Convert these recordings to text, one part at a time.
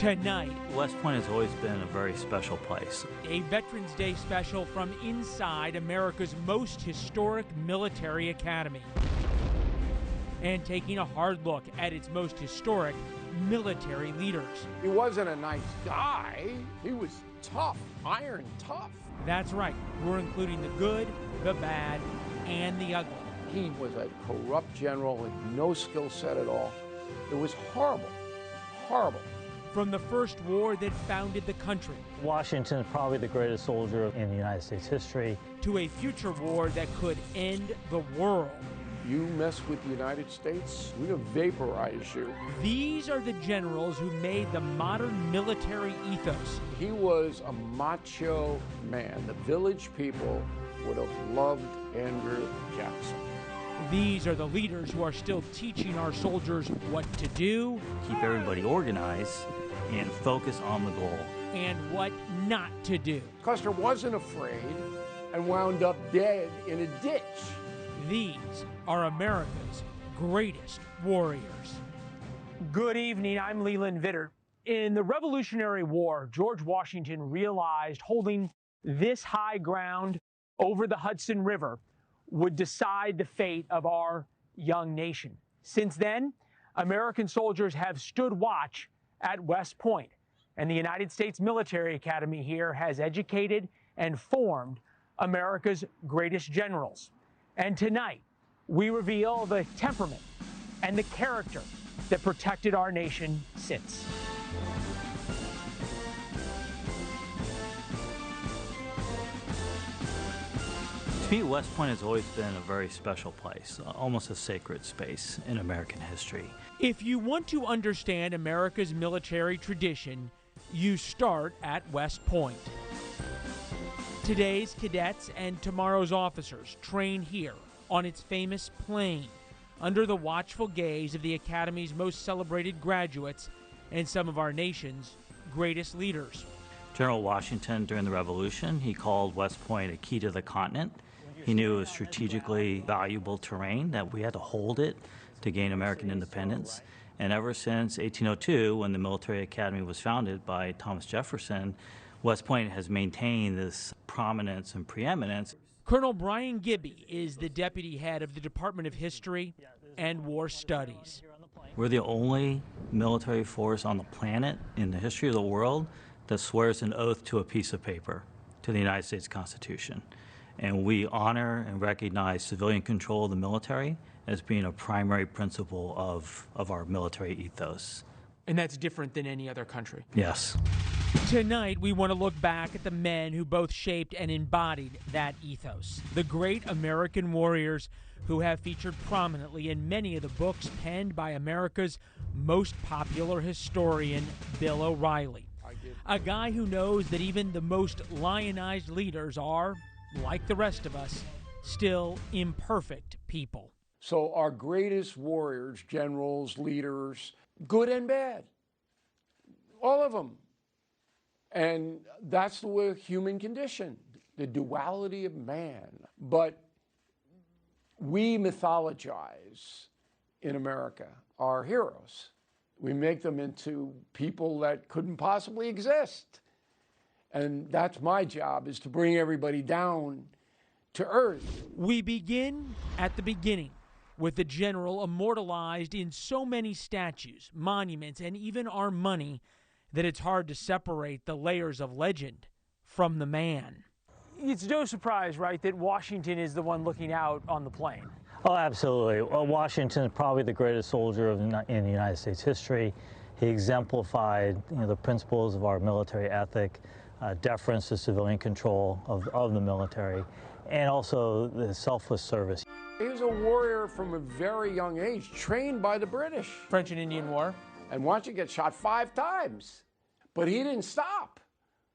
Tonight, West Point has always been a very special place. a Veterans Day special from inside America's most historic military academy. And taking a hard look at its most historic military leaders. He wasn't a nice guy. He was tough, iron tough. That's right, we're including the good, the bad, and the ugly. He was a corrupt general with no skill set at all. It was horrible, horrible. From the first war that founded the country Washington is probably the greatest soldier in the United States history. to a future war that could end the world. You mess with the United States, we're gonna vaporize you. These are the generals who made the modern military ethos. He was a macho man. The village people would have loved Andrew Jackson. These are the leaders who are still teaching our soldiers what to do Keep everybody organized and focus on the goal. and what not to do. Custer wasn't afraid and wound up dead in a ditch. These are America's greatest warriors. Good evening, I'm Leland Vittert. In the Revolutionary War, George Washington realized holding this high ground over the Hudson River would decide the fate of our young nation. Since then, American soldiers have stood watch at West Point, and the United States Military Academy here has educated and formed America's greatest generals. And tonight, we reveal the temperament and the character that protected our nation since. To me, West Point has always been a very special place, almost a sacred space in American history. If you want to understand America's military tradition, you start at West Point. Today's cadets and tomorrow's officers train here on its famous plain under the watchful gaze of the Academy's most celebrated graduates and some of our nation's greatest leaders. General Washington, during the Revolution, he called West Point a key to the continent. He knew it was strategically valuable terrain, that we had to hold it to gain American independence. And ever since 1802, when the Military Academy was founded by Thomas Jefferson, West Point has maintained this prominence and preeminence. Colonel Brian Gibby is the deputy head of the Department of History and War Studies. We're the only military force on the planet in the history of the world that swears an oath to a piece of paper, to the United States Constitution. And we honor and recognize civilian control of the military as being a primary principle of our military ethos. And that's different than any other country. Yes. Tonight, we want to look back at the men who both shaped and embodied that ethos. The great American warriors who have featured prominently in many of the books penned by America's most popular historian, Bill O'Reilly. A guy who knows that even the most lionized leaders are, like the rest of us, still imperfect people. So our greatest warriors, generals, leaders, good and bad, all of them. And that's the human condition, the duality of man. But we mythologize in America our heroes. We make them into people that couldn't possibly exist. And that's my job, is to bring everybody down to earth. We begin at the beginning with the general immortalized in so many statues, monuments, and even our money that it's hard to separate the layers of legend from the man. It's no surprise, right, that Washington is the one looking out on the plain. Oh, absolutely. Well, Washington is probably the greatest soldier in the United States history. He exemplified, the principles of our military ethic, deference to civilian control of the military, and also the selfless service. He was a warrior from a very young age, trained by the British. French and Indian War. And Washington gets shot 5 times. But he didn't stop.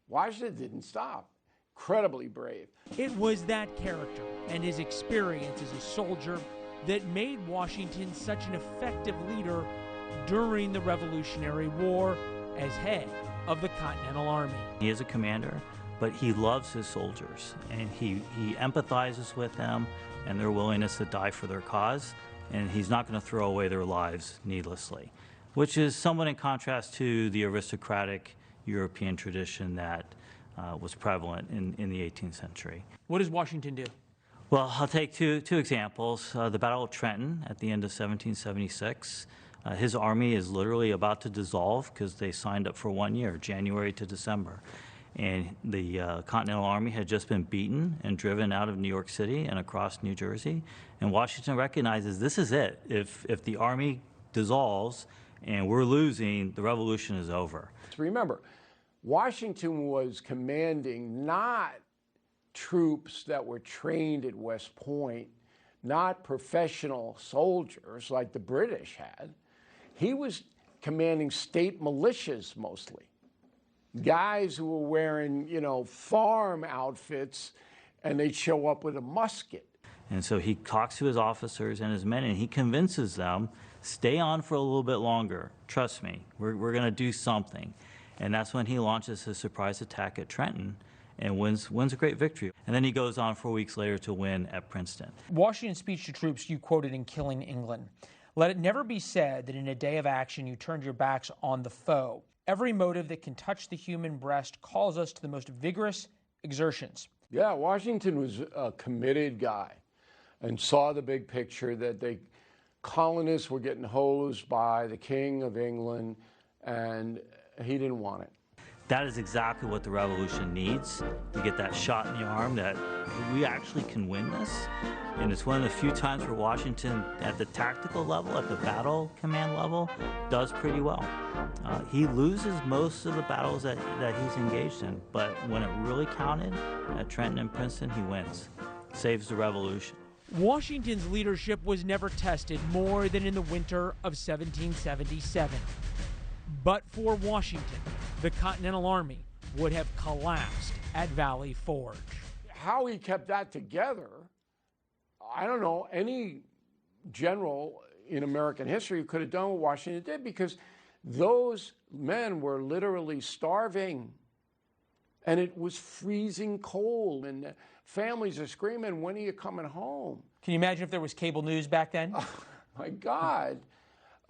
Washington didn't stop. Incredibly brave. It was that character and his experience as a soldier that made Washington such an effective leader during the Revolutionary War as head of the Continental Army. He is a commander, but he loves his soldiers, and he empathizes with them and their willingness to die for their cause, and he's not going to throw away their lives needlessly. which is somewhat in contrast to the aristocratic European tradition that was prevalent in the 18th century. What does Washington do? Well, I'll take two examples. The Battle of Trenton at the end of 1776. His army is literally about to dissolve because they signed up for 1 year, January to December. And the Continental Army had just been beaten and driven out of New York City and across New Jersey. And Washington recognizes this is it. If the army dissolves and we're losing, the revolution is over. Remember, Washington was commanding not troops that were trained at West Point, not professional soldiers like the British had. He was commanding state militias mostly. Guys who were wearing, farm outfits, and they'd show up with a musket. And so he talks to his officers and his men, and he convinces them, stay on for a little bit longer. Trust me, we're going to do something. And that's when he launches his surprise attack at Trenton and wins a great victory. And then he goes on 4 weeks later to win at Princeton. Washington's speech to troops you quoted in Killing England. Let it never be said that in a day of action you turned your backs on the foe. Every motive that can touch the human breast calls us to the most vigorous exertions. Yeah, Washington was a committed guy and saw the big picture that the colonists were getting hosed by the King of England, and he didn't want it. That is exactly what the revolution needs, to get that shot in the arm that we actually can win this. And it's one of the few times where Washington, at the tactical level, at the battle command level, does pretty well. He loses most of the battles that he's engaged in, but when it really counted, at Trenton and Princeton, he wins. Saves the revolution. Washington's leadership was never tested more than in the winter of 1777. But for Washington, the Continental Army would have collapsed at Valley Forge. How he kept that together, I don't know, any general in American history could have done what Washington did, because those men were literally starving. And it was freezing cold, and families are screaming, when are you coming home? Can you imagine if there was cable news back then? Oh, my God.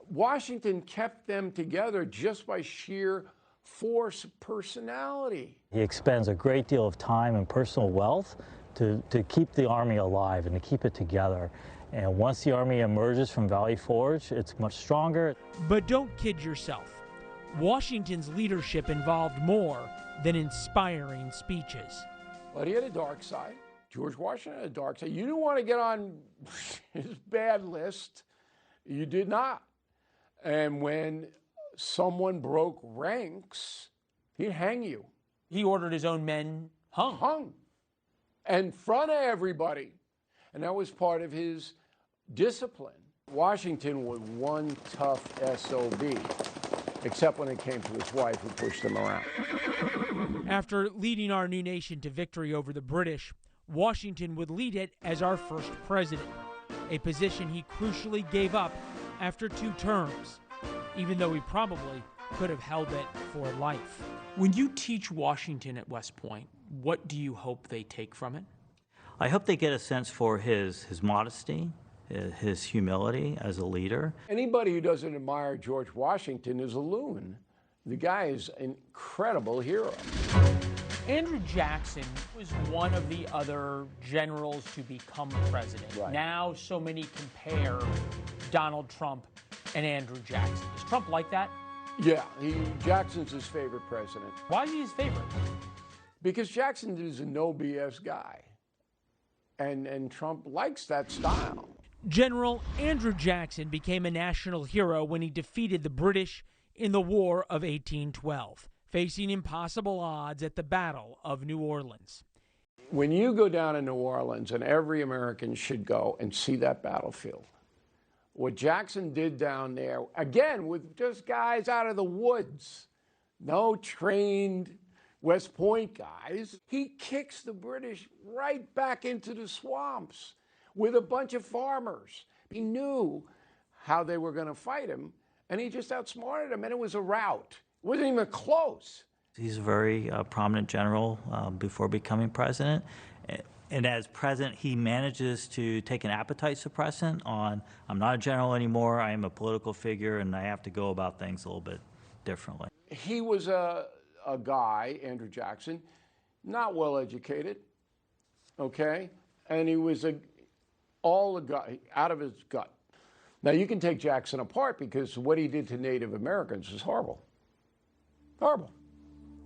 Washington kept them together just by sheer force of personality. He expends a great deal of time and personal wealth to keep the Army alive and to keep it together. And once the Army emerges from Valley Forge, it's much stronger. But don't kid yourself. Washington's leadership involved more than inspiring speeches. But he had a dark side. George Washington had a dark side. You didn't want to get on his bad list. You did not. And when someone broke ranks, he'd hang you. He ordered his own men hung. Hung. In front of everybody. And that was part of his discipline. Washington was one tough SOB, except when it came to his wife, who pushed him around. After leading our new nation to victory over the British, Washington would lead it as our first president, a position he crucially gave up after 2 terms, even though he probably could have held it for life. When you teach Washington at West Point, what do you hope they take from it? I hope they get a sense for his modesty, his humility as a leader. Anybody who doesn't admire George Washington is a loon. The guy is an incredible hero. Andrew Jackson was one of the other generals to become president. Right. Now so many compare Donald Trump and Andrew Jackson. Is Trump like that? Yeah, Jackson's his favorite president. Why is he his favorite? Because Jackson is a no BS guy. And Trump likes that style. General Andrew Jackson became a national hero when he defeated the British in the War of 1812, facing impossible odds at the Battle of New Orleans. When you go down to New Orleans, and every American should go and see that battlefield, what Jackson did down there, again, with just guys out of the woods, no trained West Point guys, he kicks the British right back into the swamps with a bunch of farmers. He knew how they were going to fight him, and he just outsmarted them, and it was a rout. It wasn't even close. He's a very prominent general before becoming president. And as president, he manages to take an appetite suppressant on, I'm not a general anymore, I am a political figure, and I have to go about things a little bit differently. He was a guy, Andrew Jackson, not well educated, okay? And he was all a guy, out of his gut. Now, you can take Jackson apart because what he did to Native Americans is horrible. Horrible.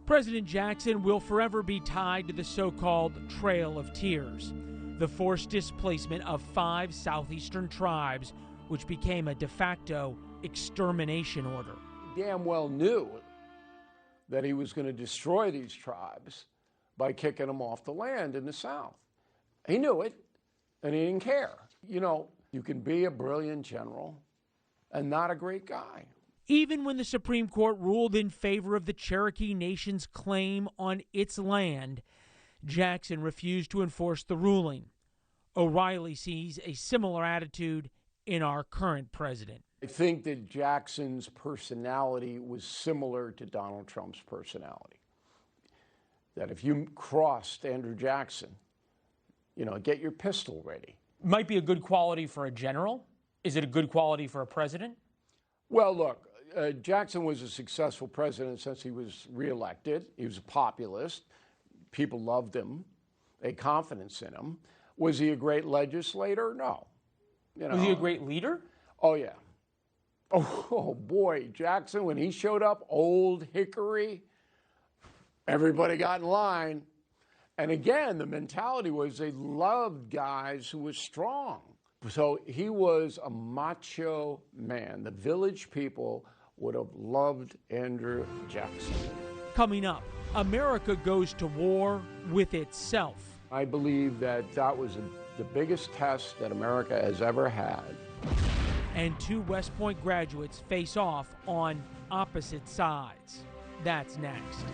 President Jackson will forever be tied to the so-called Trail of Tears, the forced displacement of 5 southeastern tribes, which became a de facto extermination order. He damn well knew that he was going to destroy these tribes by kicking them off the land in the South. He knew it, and he didn't care. You know, you can be a brilliant general and not a great guy. Even when the Supreme Court ruled in favor of the Cherokee Nation's claim on its land, Jackson refused to enforce the ruling. O'Reilly sees a similar attitude in our current president. I think that Jackson's personality was similar to Donald Trump's personality. That if you crossed Andrew Jackson, you know, get your pistol ready. Might be a good quality for a general. Is it a good quality for a president? Well, look, Jackson was a successful president since he was reelected. He was a populist. People loved him. They had confidence in him. Was he a great legislator? No. You know. Was he a great leader? Oh, yeah. Oh, boy, Jackson, when he showed up, Old Hickory, everybody got in line. And again, the mentality was they loved guys who were strong. So he was a macho man. The Village people would have loved Andrew Jackson. Coming up, America goes to war with itself. I believe that that was the biggest test that America has ever had. And 2 West Point graduates face off on opposite sides. That's next.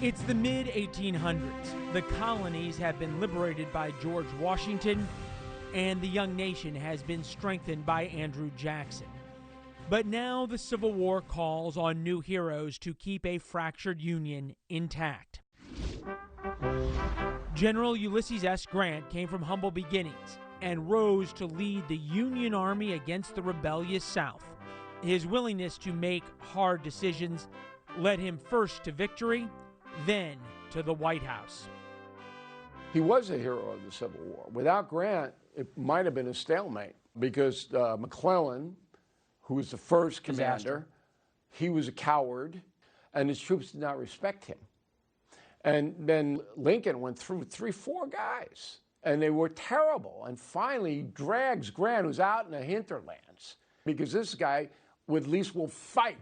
It's the mid-1800s. The colonies have been liberated by George Washington, and the young nation has been strengthened by Andrew Jackson. But now the Civil War calls on new heroes to keep a fractured Union intact. General Ulysses S. Grant came from humble beginnings and rose to lead the Union Army against the rebellious South. His willingness to make hard decisions led him first to victory, then to the White House. He was a hero of the Civil War. Without Grant, it might have been a stalemate because McClellan, who was the first commander, he was a coward, and his troops did not respect him. And then Lincoln went through 3-4 guys, and they were terrible. And finally, he drags Grant, who's out in the hinterlands, because this guy at least will fight.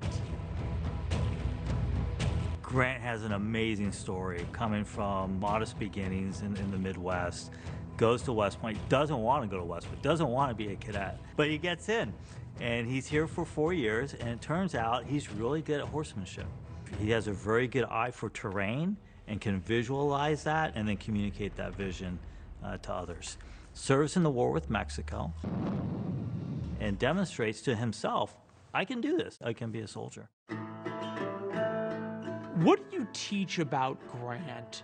Grant has an amazing story coming from modest beginnings in the Midwest, goes to West Point, doesn't want to go to West Point, doesn't want to be a cadet, but he gets in. And he's here for 4 years, and it turns out he's really good at horsemanship. He has a very good eye for terrain and can visualize that and then communicate that vision to others. Serves in the war with Mexico and demonstrates to himself, I can do this, I can be a soldier. What do you teach about Grant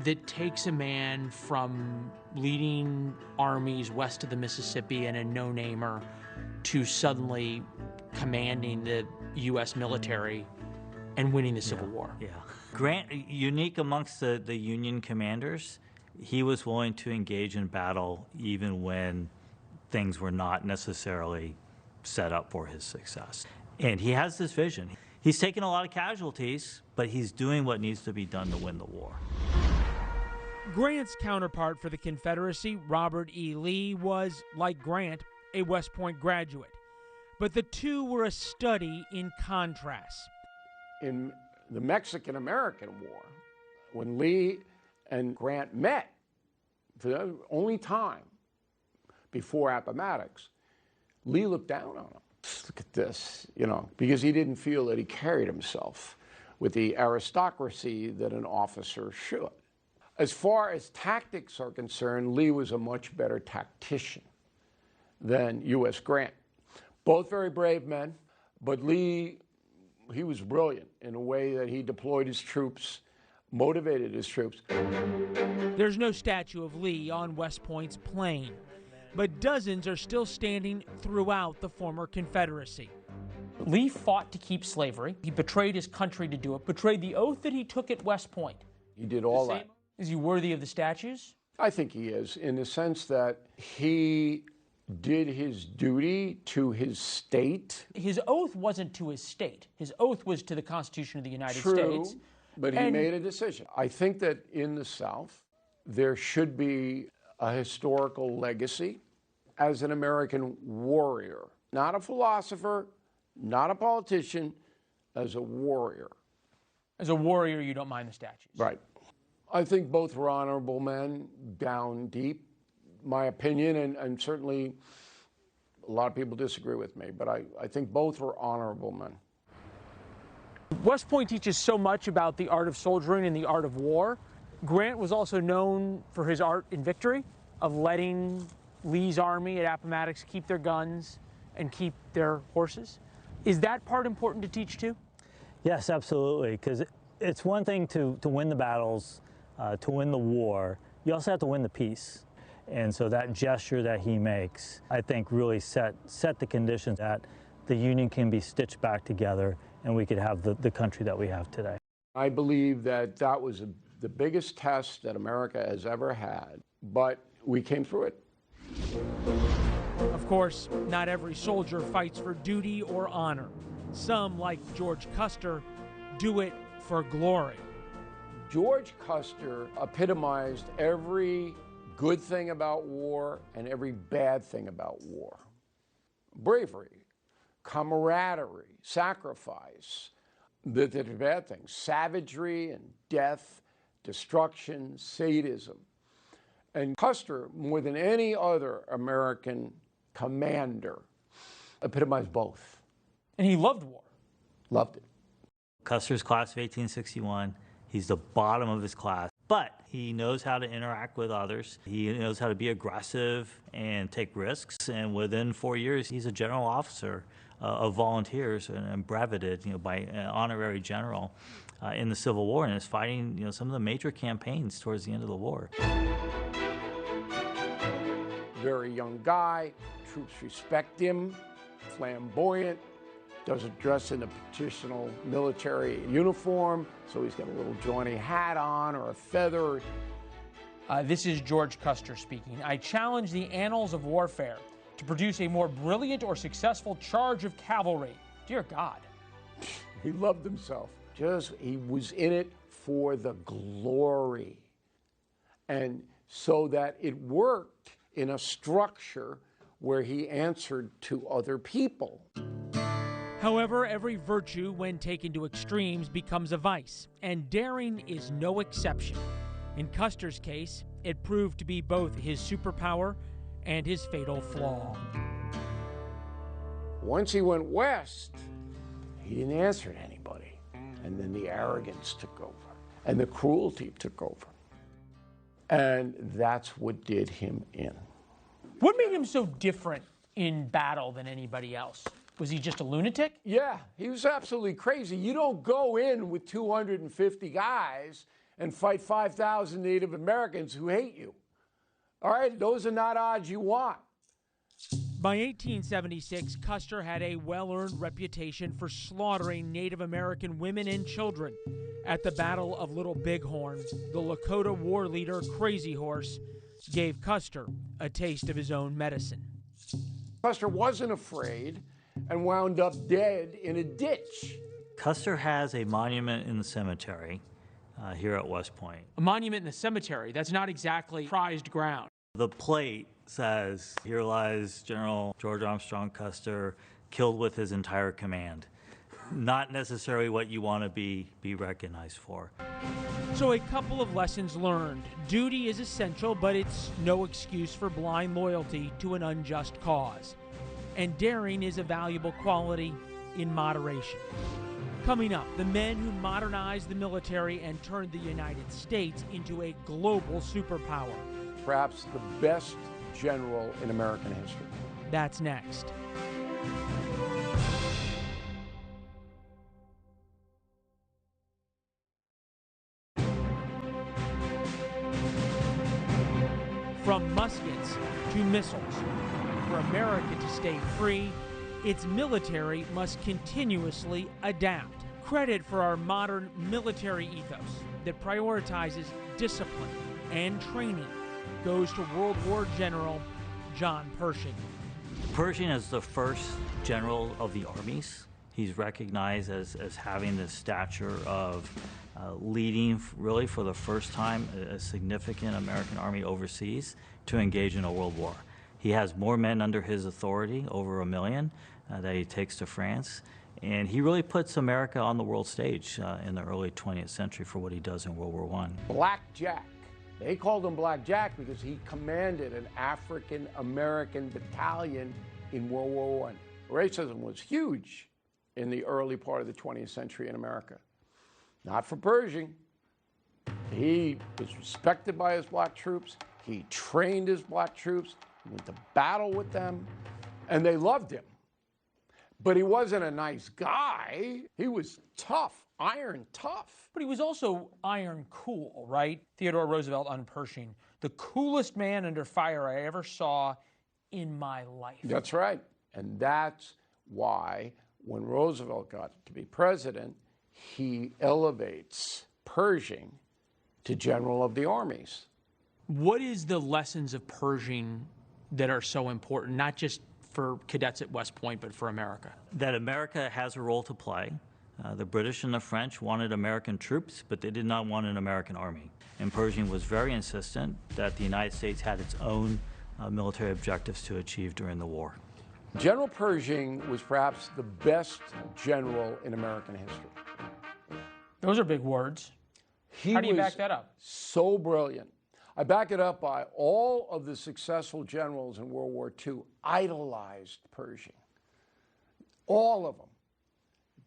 that takes a man from leading armies west of the Mississippi and a no-namer to suddenly commanding the U.S. military and winning the Civil War? Yeah. Grant, unique amongst the Union commanders, he was willing to engage in battle even when things were not necessarily set up for his success. And he has this vision. He's taken a lot of casualties, but he's doing what needs to be done to win the war. Grant's counterpart for the Confederacy, Robert E. Lee, was, like Grant, a West Point graduate. But the two were a study in contrast. In the Mexican-American War, when Lee and Grant met for the only time before Appomattox, Lee looked down on him. Look at this, you know, because he didn't feel that he carried himself with the aristocracy that an officer should. As far as tactics are concerned, Lee was a much better tactician than U.S. Grant. Both very brave men, but Lee He was brilliant in a way that he deployed his troops, motivated his troops. There's no statue of Lee on West Point's plain, but dozens are still standing throughout the former Confederacy. Lee fought to keep slavery. He betrayed his country to do it, betrayed the oath that he took at West Point. He did all that. Is he worthy of the statues? I think he is, in the sense that he did his duty to his state. His oath wasn't to his state. His oath was to the Constitution of the United True, States. But he made a decision. I think that in the South, there should be a historical legacy as an American warrior, not a philosopher, not a politician, as a warrior. As a warrior, you don't mind the statues. Right. I think both were honorable men down deep, my opinion, and certainly a lot of people disagree with me, but I think both were honorable men. West Point teaches so much about the art of soldiering and the art of war. Grant was also known for his art in victory, of letting Lee's army at Appomattox keep their guns and keep their horses. Is that part important to teach too? Yes, absolutely, because it's one thing to win the battles, to win the war. You also have to win the peace. And so that gesture that he makes, I think, really set the conditions that the Union can be stitched back together and we could have the country that we have today. I believe that that was the biggest test that America has ever had, but we came through it. Of course, not every soldier fights for duty or honor. Some, like George Custer, do it for glory. George Custer epitomized every good thing about war and every bad thing about war. Bravery, camaraderie, sacrifice, the bad things, savagery and death, destruction, sadism. And Custer, more than any other American commander, epitomized both. And he loved war. Loved it. Custer's class of 1861, he's the bottom of his class, but he knows how to interact with others. He knows how to be aggressive and take risks. And within 4 years, he's a general officer of volunteers and breveted, by an honorary general in the Civil War, and is fighting, some of the major campaigns towards the end of the war. Very young guy, troops respect him, flamboyant, doesn't dress in a traditional military uniform, so he's got a little jaunty hat on or a feather. This is George Custer speaking. I challenge the annals of warfare to produce a more brilliant or successful charge of cavalry. Dear God. He loved himself. He was in it for the glory. And so that it worked in a structure where he answered to other people. However, every virtue, when taken to extremes, becomes a vice, and daring is no exception. In Custer's case, it proved to be both his superpower and his fatal flaw. Once he went west, he didn't answer to anybody. And then the arrogance took over, and the cruelty took over. And that's what did him in. What made him so different in battle than anybody else? Was he just a lunatic? Yeah, he was absolutely crazy. You don't go in with 250 guys and fight 5,000 Native Americans who hate you. All right, those are not odds you want. By 1876, Custer had a well-earned reputation for slaughtering Native American women and children. At the Battle of Little Bighorn, the Lakota war leader Crazy Horse gave Custer a taste of his own medicine. Custer wasn't afraid and wound up dead in a ditch. Custer has a monument in the cemetery here at West Point. A monument in the cemetery, that's not exactly prized ground. The plate says, "Here lies General George Armstrong Custer, killed with his entire command." Not necessarily what you want to be recognized for. So a couple of lessons learned. Duty is essential, but it's no excuse for blind loyalty to an unjust cause. And daring is a valuable quality in moderation. Coming up, the men who modernized the military and turned the United States into a global superpower. Perhaps the best general in American history. That's next. missiles. For America to stay free, its military must continuously adapt. Credit for our modern military ethos that prioritizes discipline and training goes to World War General John Pershing. Pershing is the first general of the armies. He's recognized as having the stature of leading, really for the first time, a significant American army overseas to engage in a world war. He has more men under his authority, over 1 million, that he takes to France. And he really puts America on the world stage in the early 20th century for what he does in World War I. Black Jack. They called him Black Jack because he commanded an African-American battalion in World War I. Racism was huge in the early part of the 20th century in America. Not for Pershing. He was respected by his black troops. He trained his black troops. He went to battle with them, and they loved him. But he wasn't a nice guy. He was tough, iron tough. But he was also iron cool, right? Theodore Roosevelt on Pershing, the coolest man under fire I ever saw in my life. That's right. And that's why when Roosevelt got to be president, he elevates Pershing to general of the armies. What is the lessons of Pershing that are so important, not just for cadets at West Point, but for America? That America has a role to play. The British and the French wanted American troops, but they did not want an American army. And Pershing was very insistent that the United States had its own military objectives to achieve during the war. General Pershing was perhaps the best general in American history. Those are big words. How do you back that up? So brilliant. I back it up by all of the successful generals in World War II idolized Pershing. All of them.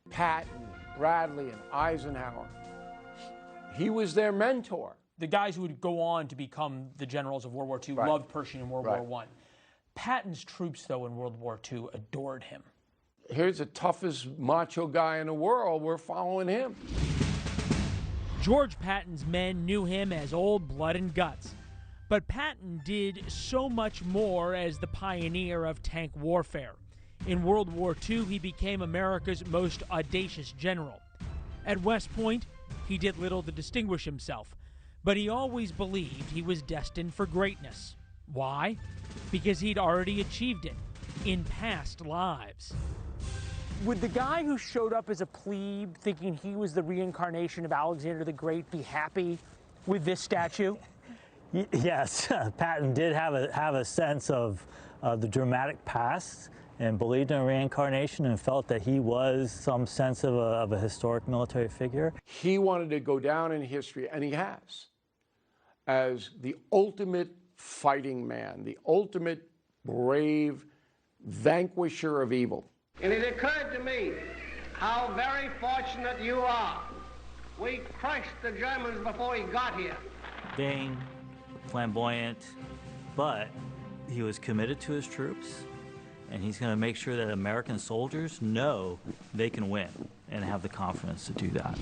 Patton, Bradley, and Eisenhower. He was their mentor. The guys who would go on to become the generals of World War II loved Pershing in World War I. Patton's troops, though, in World War II adored him. Here's the toughest macho guy in the world. We're following him. George Patton's men knew him as old blood and guts. But Patton did so much more as the pioneer of tank warfare. In World War II, he became America's most audacious general. At West Point, he did little to distinguish himself, but he always believed he was destined for greatness. Why? Because he'd already achieved it in past lives. Would the guy who showed up as a plebe thinking he was the reincarnation of Alexander the Great be happy with this statue? Yes, Patton did have a sense of the dramatic past and believed in reincarnation and felt that he was some sense of a historic military figure. He wanted to go down in history, and he has, as the ultimate fighting man, the ultimate brave vanquisher of evil. And it occurred to me how very fortunate you are. We crushed the Germans before he got here. Vain, flamboyant, but he was committed to his troops, and he's going to make sure that American soldiers know they can win and have the confidence to do that.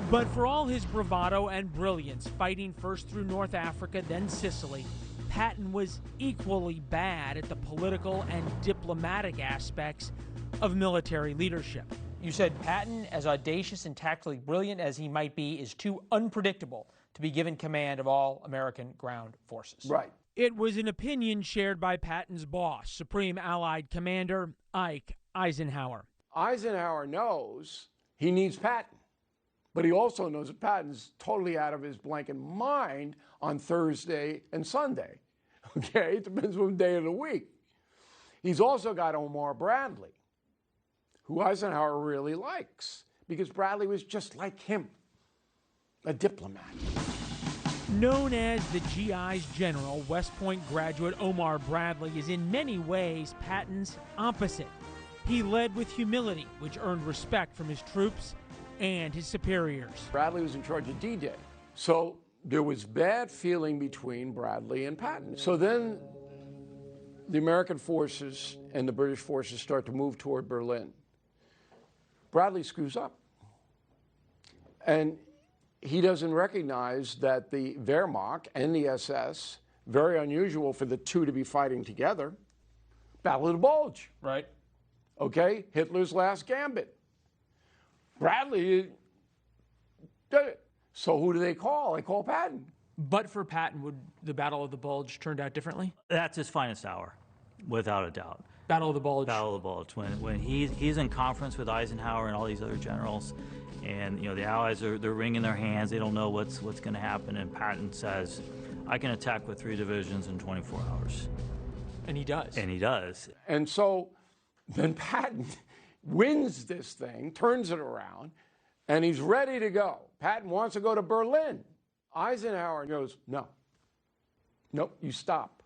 But for all his bravado and brilliance fighting first through North Africa, then Sicily, Patton was equally bad at the political and diplomatic aspects of military leadership. You said Patton, as audacious and tactically brilliant as he might be, is too unpredictable to be given command of all American ground forces. Right. It was an opinion shared by Patton's boss, Supreme Allied Commander Ike Eisenhower. Eisenhower knows he needs Patton, but he also knows that Patton's totally out of his blanket mind on Thursday and Sunday. Okay, it depends on day of the week. He's also got Omar Bradley, who Eisenhower really likes, because Bradley was just like him, a diplomat. Known as the GI's general, West Point graduate Omar Bradley is in many ways Patton's opposite. He led with humility, which earned respect from his troops and his superiors. Bradley was in charge of D-Day, so there was bad feeling between Bradley and Patton. So then the American forces and the British forces start to move toward Berlin. Bradley screws up, and he doesn't recognize that the Wehrmacht and the SS, Very unusual for the two to be fighting together. Battle of the Bulge. Right. Okay, Hitler's last gambit. Bradley did it. So who do they call? They call Patton. But for Patton, would the Battle of the Bulge turned out differently? That's his finest hour, without a doubt. Battle of the Bulge. Battle of the Bulge. When he's in conference with Eisenhower and all these other generals, and the Allies they're wringing their hands. They don't know what's going to happen. And Patton says, "I can attack with 3 divisions in 24 hours." And he does. And he does. And so then Patton wins this thing, turns it around, and he's ready to go. Patton wants to go to Berlin. Eisenhower goes, "No. Nope, you stop."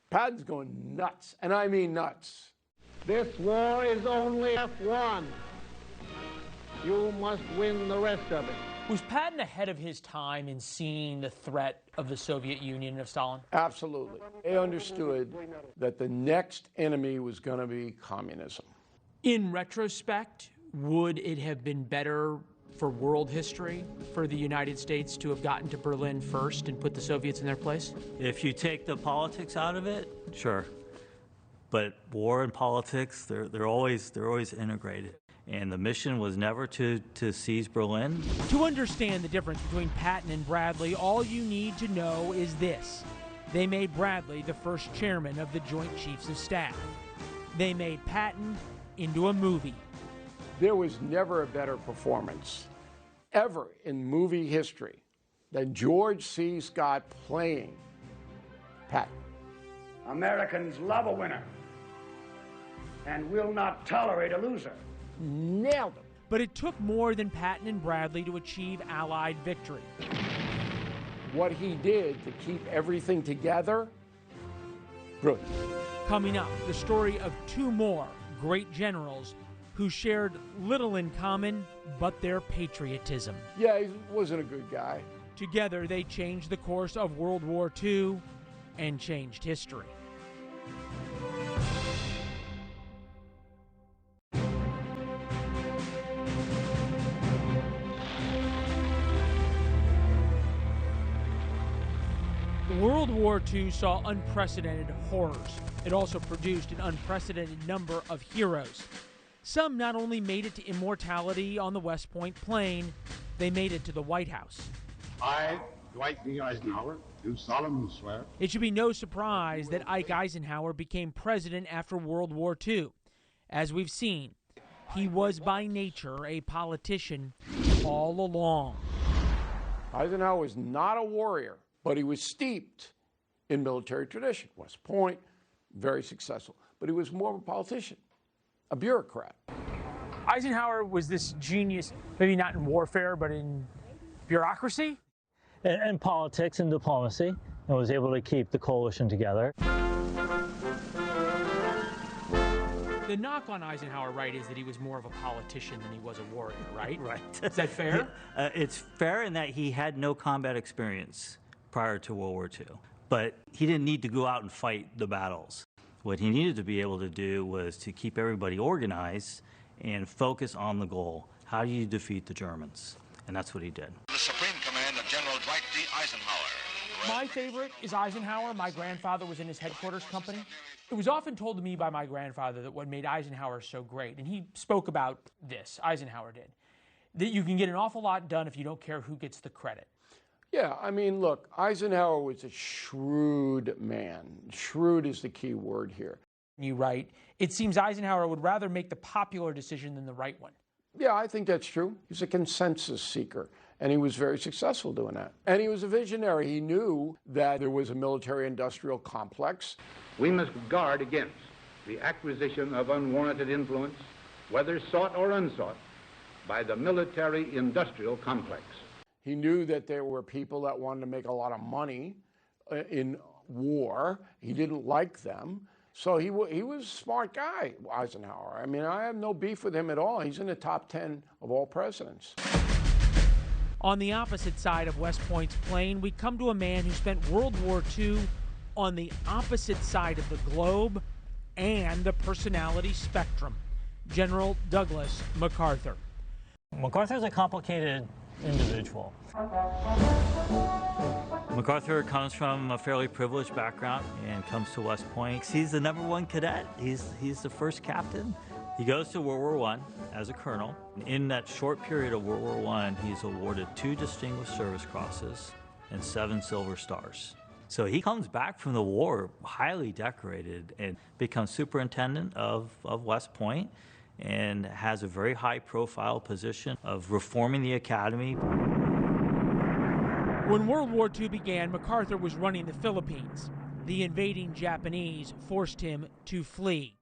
Patton's going nuts, and I mean nuts. This war is only F1. You must win the rest of it. Was Patton ahead of his time in seeing the threat of the Soviet Union and of Stalin? Absolutely. They understood that the next enemy was going to be communism. In retrospect, would it have been better for world history for the United States to have gotten to Berlin first and put the Soviets in their place? If you take the politics out of it, sure. But war and politics, they're always integrated. And the mission was never to seize Berlin. To understand the difference between Patton and Bradley, all you need to know is this. They made Bradley the first chairman of the Joint Chiefs of Staff. They made Patton into a movie. There was never a better performance ever in movie history than George C. Scott playing Patton. Americans love a winner and will not tolerate a loser. Nailed him. But it took more than Patton and Bradley to achieve Allied victory. What he did to keep everything together, brilliant. Coming up, the story of 2 more great generals who shared little in common but their patriotism. Yeah, he wasn't a good guy. Together, they changed the course of World War II and changed history. World War II saw unprecedented horrors. It also produced an unprecedented number of heroes. Some not only made it to immortality on the West Point plain, they made it to the White House. I, Dwight D. Eisenhower, do solemnly swear. It should be no surprise that Ike Eisenhower became president after World War II. As we've seen, he was by nature a politician all along. Eisenhower was not a warrior, but he was steeped in military tradition. West Point, very successful. But he was more of a politician, a bureaucrat. Eisenhower was this genius, maybe not in warfare, but in bureaucracy? And politics and diplomacy, and was able to keep the coalition together. The knock on Eisenhower, right, is that he was more of a politician than he was a warrior, right? Right. Is that fair? It's fair in that he had no combat experience prior to World War II. But he didn't need to go out and fight the battles. What he needed to be able to do was to keep everybody organized and focus on the goal. How do you defeat the Germans? And that's what he did. The supreme command of General Dwight D. Eisenhower. My favorite is Eisenhower. My grandfather was in his headquarters company. It was often told to me by my grandfather that what made Eisenhower so great, and he spoke about this, Eisenhower did, that you can get an awful lot done if you don't care who gets the credit. Yeah, I mean, look, Eisenhower was a shrewd man. Shrewd is the key word here. You write, it seems Eisenhower would rather make the popular decision than the right one. Yeah, I think that's true. He's a consensus seeker, and he was very successful doing that. And he was a visionary. He knew that there was a military-industrial complex. We must guard against the acquisition of unwarranted influence, whether sought or unsought, by the military-industrial complex. He knew that there were people that wanted to make a lot of money in war. He didn't like them. So he was a smart guy, Eisenhower. I mean, I have no beef with him at all. He's in the top 10 of all presidents. On the opposite side of West Point's plain, we come to a man who spent World War II on the opposite side of the globe and the personality spectrum, General Douglas MacArthur. MacArthur's a complicated individual. MacArthur comes from a fairly privileged background and comes to West Point. He's the #1 cadet. He's the first captain. He goes to World War I as a colonel. In that short period of World War I, he's awarded 2 Distinguished Service Crosses and 7 Silver Stars. So he comes back from the war highly decorated and becomes superintendent of West Point and has a very high-profile position of reforming the academy. When World War II began, MacArthur was running the Philippines. The invading Japanese forced him to flee.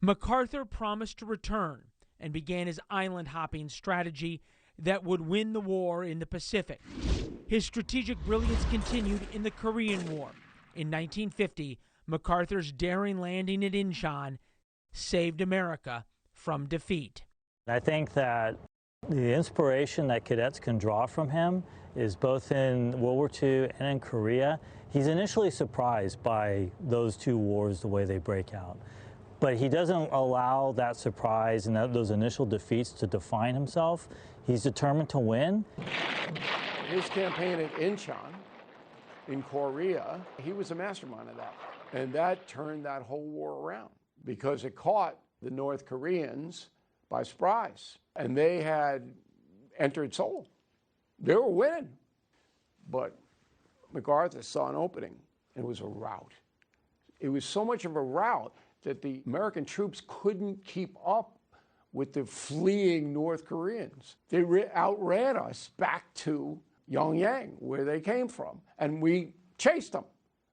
MacArthur promised to return and began his island-hopping strategy that would win the war in the Pacific. His strategic brilliance continued in the Korean War. In 1950, MacArthur's daring landing at Incheon saved America from defeat. I think that the inspiration that cadets can draw from him is both in World War II and in Korea. He's initially surprised by those 2 wars, the way they break out. But he doesn't allow that surprise and those initial defeats to define himself. He's determined to win. His campaign at Incheon in Korea, he was a mastermind of that. And that turned that whole war around because it caught the North Koreans by surprise. And they had entered Seoul. They were winning. But MacArthur saw an opening, and it was a rout. It was so much of a rout that the American troops couldn't keep up with the fleeing North Koreans. They outran us back to Pyongyang, where they came from, and we chased them.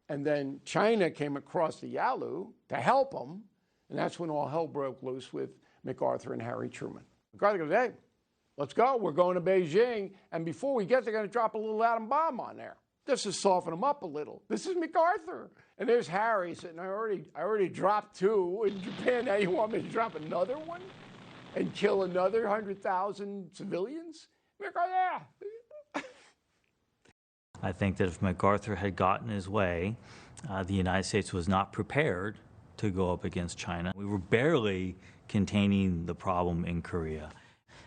And then China came across the Yalu to help them, and that's when all hell broke loose with MacArthur and Harry Truman. MacArthur goes, hey, let's go. We're going to Beijing, and before we get there, they're going to drop a little atom bomb on there. This is soften them up a little. This is MacArthur. And there's Harry sitting, I already dropped 2 in Japan. Now you want me to drop another one and kill another 100,000 civilians? MacArthur, yeah. I think that if MacArthur had gotten his way, the United States was not prepared to go up against China. We were barely containing the problem in Korea.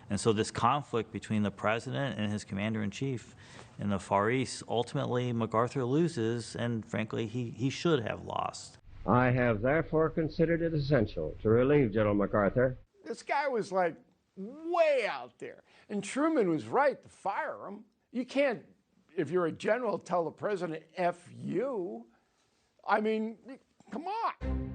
And so this conflict between the president and his commander-in-chief in the Far East, ultimately MacArthur loses, and frankly, he should have lost. I have therefore considered it essential to relieve General MacArthur. This guy was like way out there. And Truman was right to fire him. You can't, if you're a general, tell the president, F you. I mean, come on.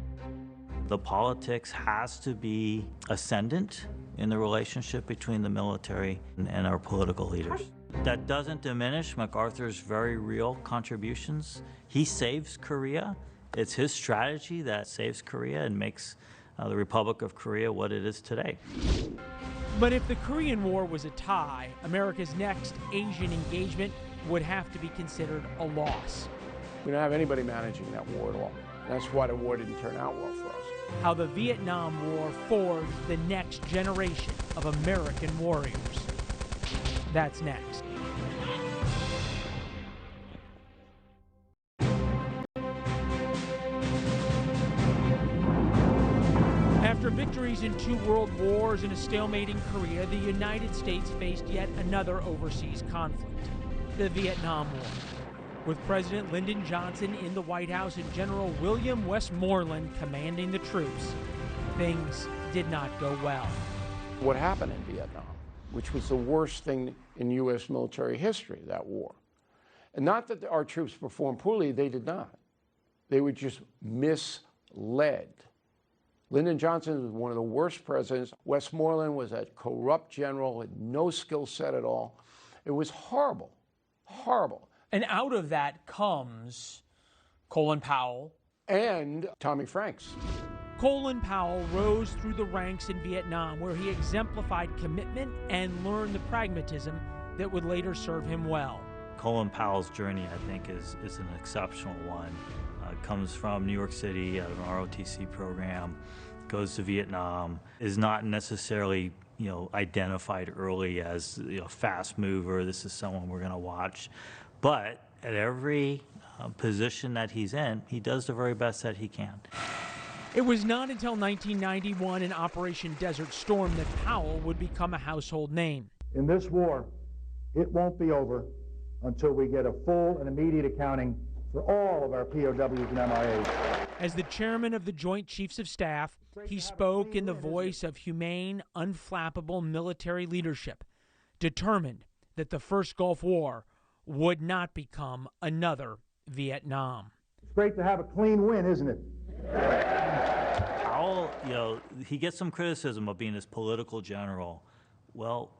The politics has to be ascendant in the relationship between the military and our political leaders. That doesn't diminish MacArthur's very real contributions. He saves Korea. It's his strategy that saves Korea and makes the Republic of Korea what it is today. But if the Korean War was a tie, America's next Asian engagement would have to be considered a loss. We don't have anybody managing that war at all. That's why the war didn't turn out well for us. How the Vietnam War forged the next generation of American warriors. That's next. After victories in 2 world wars and a stalemate in Korea, the United States faced yet another overseas conflict, the Vietnam War. With President Lyndon Johnson in the White House and General William Westmoreland commanding the troops, things did not go well. What happened in Vietnam, which was the worst thing in U.S. military history, that war. And not that our troops performed poorly, they did not. They were just misled. Lyndon Johnson was one of the worst presidents. Westmoreland was a corrupt general, had no skill set at all. It was horrible, horrible. And out of that comes Colin Powell. And Tommy Franks. Colin Powell rose through the ranks in Vietnam, where he exemplified commitment and learned the pragmatism that would later serve him well. Colin Powell's journey, I think, is an exceptional one. Comes from New York City out of an ROTC program, goes to Vietnam, is not necessarily identified early as a fast mover. This is someone we're going to watch. But at every position that he's in, he does the very best that he can. It was not until 1991 in Operation Desert Storm that Powell would become a household name. In this war, It won't be over until we get a full and immediate accounting for all of our POWs and MIAs. As the chairman of the Joint Chiefs of Staff, he spoke in the voice of humane, unflappable military leadership, determined that the first Gulf War would not become another Vietnam. It's great to have a clean win, isn't it? Powell, he gets some criticism of being this political general. Well,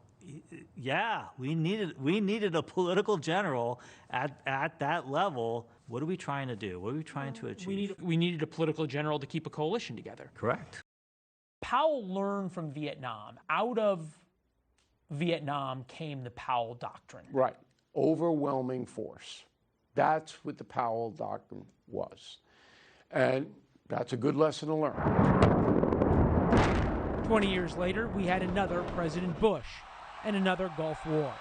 yeah, we needed a political general at that level. What are we trying to do? What are we trying to achieve? We needed a political general to keep a coalition together. Correct. Powell learned from Vietnam. Out of Vietnam came the Powell doctrine. Right. Overwhelming force. That's what the Powell doctrine was. And that's a good lesson to learn. 20 years later, we had another President Bush and another Gulf War.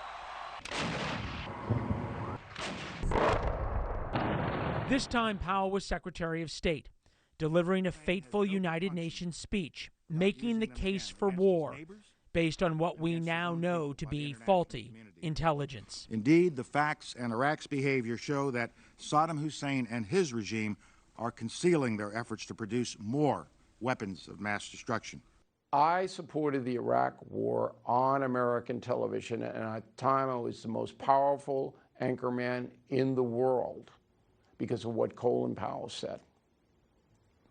This time, Powell was Secretary of State, delivering a fateful United Nations speech, making the case for war based on what we now know to be faulty intelligence. Indeed, the facts and Iraq's behavior show that Saddam Hussein and his regime are concealing their efforts to produce more weapons of mass destruction. I supported the Iraq War on American television, and at the time I was the most powerful anchorman in the world because of what Colin Powell said.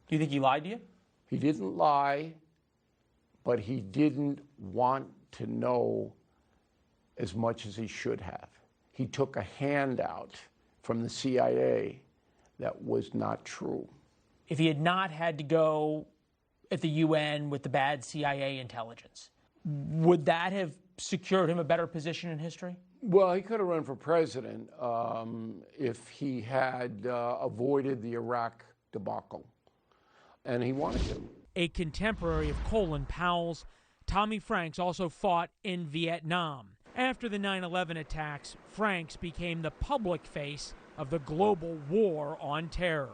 Do you think he lied to you? He didn't lie, but he didn't want to know as much as he should have. He took a handout from the CIA that was not true. If he had not had to go at the UN with the bad CIA intelligence, would that have secured him a better position in history? Well, he could have run for president if he had avoided the Iraq debacle, and he wanted to. A contemporary of Colin Powell's, Tommy Franks also fought in Vietnam. After the 9/11 attacks, Franks became the public face of the global war on terror.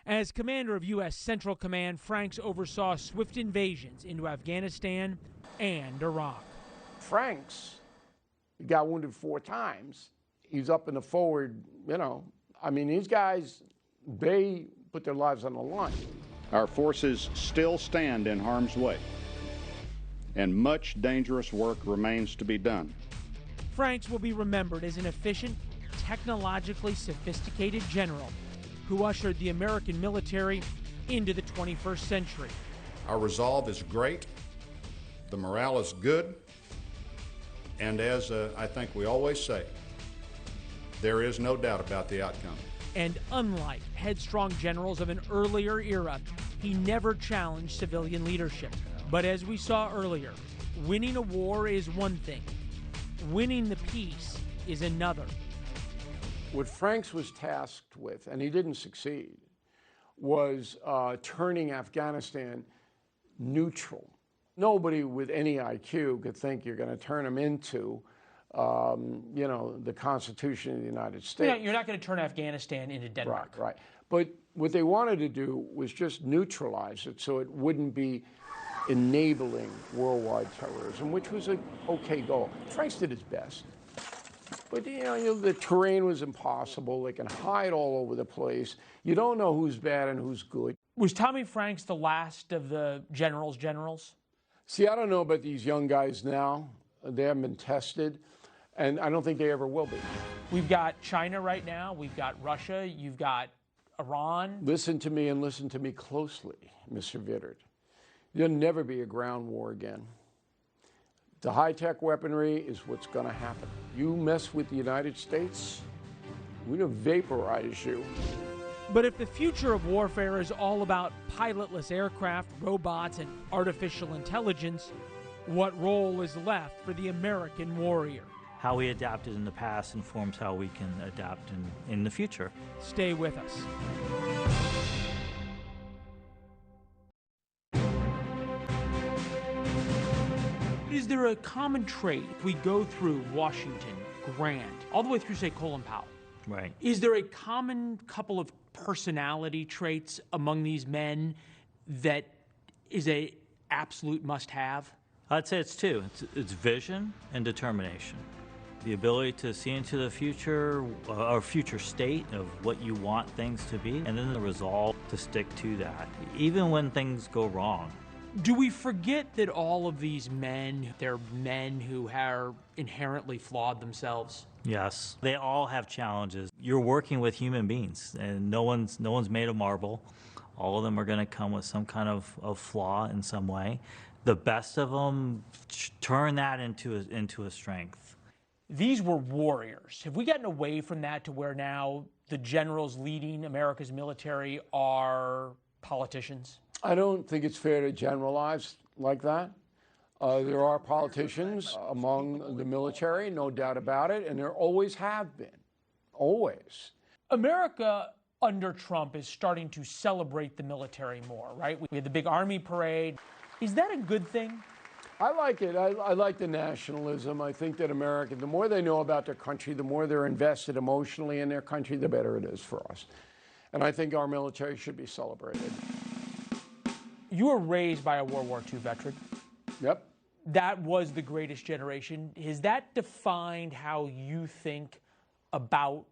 As commander of U.S. Central Command, Franks oversaw swift invasions into Afghanistan and Iraq. Franks got wounded 4 times. He's up in the forward, I mean, these guys, they put their lives on the line. Our forces still stand in harm's way, and much dangerous work remains to be done. Franks will be remembered as an efficient, technologically sophisticated general who ushered the American military into the 21st century. Our resolve is great, the morale is good, and as I think we always say, there is no doubt about the outcome. And unlike headstrong generals of an earlier era, he never challenged civilian leadership. But as we saw earlier, winning a war is one thing. Winning the peace is another. What Franks was tasked with, and he didn't succeed, was turning Afghanistan neutral. Nobody with any IQ could think you're going to turn them into, the Constitution of the United States. You're not going to turn Afghanistan into Denmark. Right. But what they wanted to do was just neutralize it so it wouldn't be enabling worldwide terrorism, which was an okay goal. Franks did his best. But, the terrain was impossible. They can hide all over the place. You don't know who's bad and who's good. Was Tommy Franks the last of the generals? See, I don't know about these young guys now. They haven't been tested, and I don't think they ever will be. We've got China right now. We've got Russia. You've got Iran. Listen to me and listen to me closely, Mr. Vittert. There'll never be a ground war again. The high-tech weaponry is what's going to happen. You mess with the United States, we're going to vaporize you. But if the future of warfare is all about pilotless aircraft, robots, and artificial intelligence, what role is left for the American warrior? How we adapted in the past informs how we can adapt in the future. Stay with us. Is there a common trait if we go through Washington, Grant, all the way through, say, Colin Powell? Right. Is there a common couple of personality traits among these men that is a absolute must-have? I'd say it's 2. It's vision and determination. The ability to see into the future, or future state of what you want things to be, and then the resolve to stick to that, even when things go wrong. Do we forget that all of these men, they're men who are inherently flawed themselves? Yes, they all have challenges. You're working with human beings, and no one's made of marble. All of them are going to come with some kind of flaw in some way. The best of them turn that into a strength. These were warriors. Have we gotten away from that to where now the generals leading America's military are politicians? I don't think it's fair to generalize like that. There are politicians among the military, no doubt about it, and there always have been. Always. America under Trump is starting to celebrate the military more, right? We had the big Army parade. Is that a good thing? I like it. I like the nationalism. I think that America, the more they know about their country, the more they're invested emotionally in their country, the better it is for us. And I think our military should be celebrated. You were raised by a World War II veteran. Yep. That was the greatest generation. Has that defined how you think about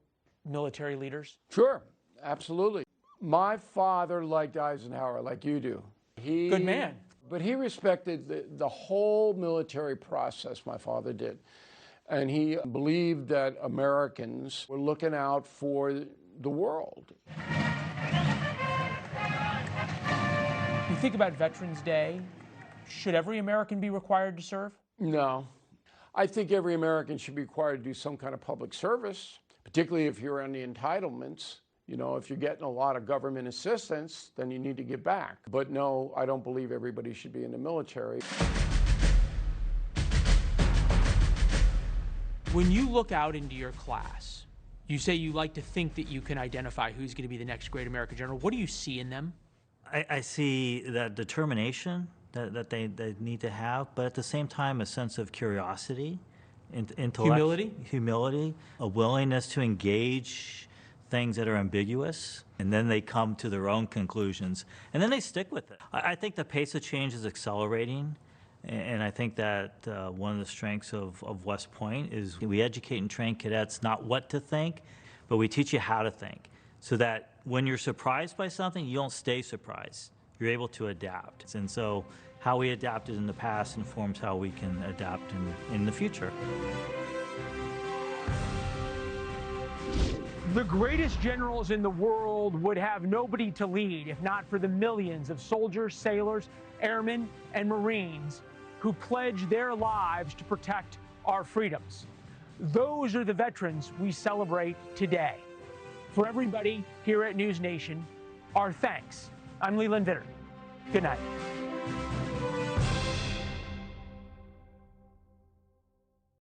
military leaders? Sure, absolutely. My father liked Eisenhower like you do. Good man. But he respected the whole military process, my father did. And he believed that Americans were looking out for the world. You think about Veterans Day, should every American be required to serve? No. I think every American should be required to do some kind of public service, particularly if you're on the entitlements. You know, if you're getting a lot of government assistance, then you need to give back. But no, I don't believe everybody should be in the military. When you look out into your class, you say you like to think that you can identify who's going to be the next great American general. What do you see in them? I see that determination that they need to have, but at the same time, a sense of curiosity, humility, a willingness to engage things that are ambiguous, and then they come to their own conclusions, and then they stick with it. I think the pace of change is accelerating, and I think that one of the strengths of West Point is we educate and train cadets not what to think, but we teach you how to think, so that when you're surprised by something, you don't stay surprised. You're able to adapt. And so how we adapted in the past informs how we can adapt in the future. The greatest generals in the world would have nobody to lead if not for the millions of soldiers, sailors, airmen, and Marines who pledged their lives to protect our freedoms. Those are the veterans we celebrate today. For everybody here at NewsNation, our thanks. I'm Leland Vittert. Good night.